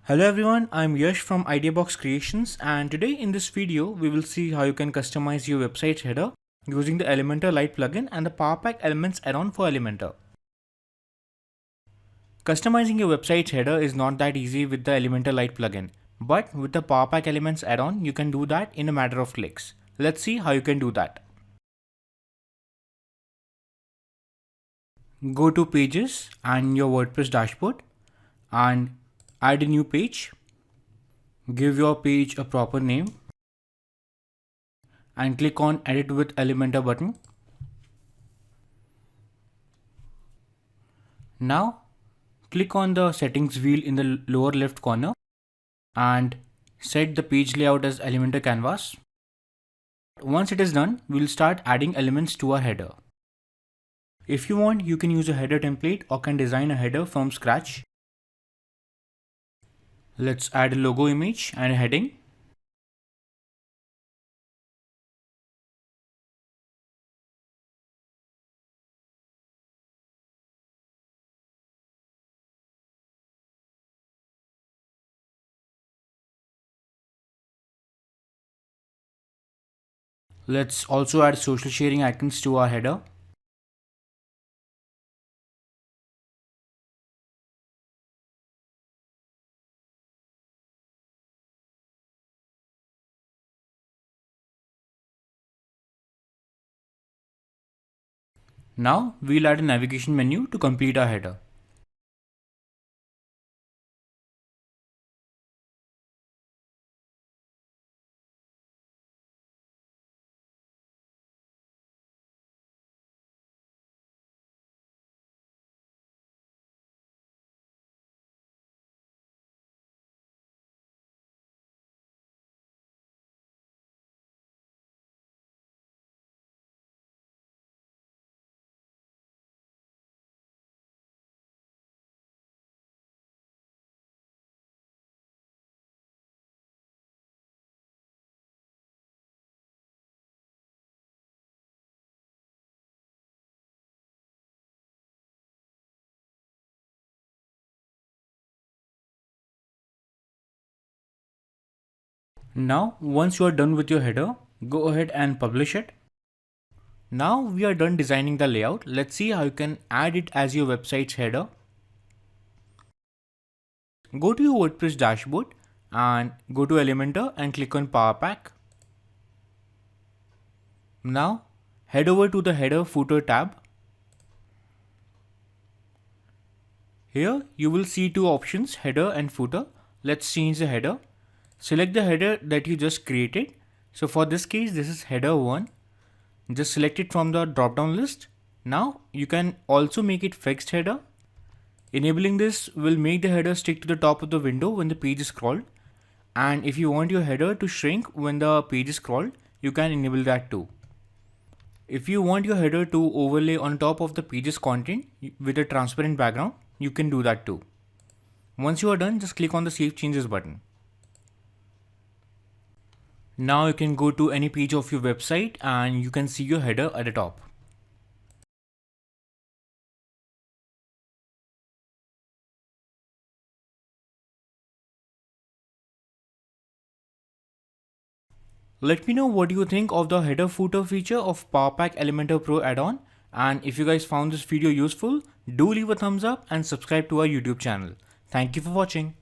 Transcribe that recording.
Hello everyone, I'm Yash from Ideabox Creations, and today in this video we will see how you can customize your website's header using the Elementor Lite plugin and the Powerpack Elements add-on for Elementor. Customizing your website's header is not that easy with the Elementor Lite plugin, but with the Powerpack Elements add-on you can do that in a matter of clicks. Let's see how you can do that. Go to Pages and your WordPress dashboard and add a new page. Give your page a proper name and click on Edit with Elementor button. Now click on the settings wheel in the lower left corner and set the page layout as Elementor Canvas. Once it is done, we'll start adding elements to our header. If you want, you can use a header template or can design a header from scratch. Let's add a logo image and a heading. Let's also add social sharing icons to our header. Now we'll add a navigation menu to complete our header. Now, once you are done with your header, go ahead and publish it. Now we are done designing the layout. Let's see how you can add it as your website's header. Go to your WordPress dashboard and go to Elementor and click on Powerpack. Now head over to the header footer tab. Here you will see two options, header and footer. Let's change the header. Select the header that you just created. So for this case, this is header 1. Just select it from the drop down list. Now you can also make it fixed header. Enabling this will make the header stick to the top of the window when the page is scrolled. And if you want your header to shrink when the page is scrolled, you can enable that too. If you want your header to overlay on top of the page's content with a transparent background, you can do that too. Once you are done, just click on the Save Changes button. Now you can go to any page of your website and you can see your header at the top. Let me know what you think of the header footer feature of Powerpack Elementor Pro add-on, and if you guys found this video useful, do leave a thumbs up and subscribe to our YouTube channel. Thank you for watching.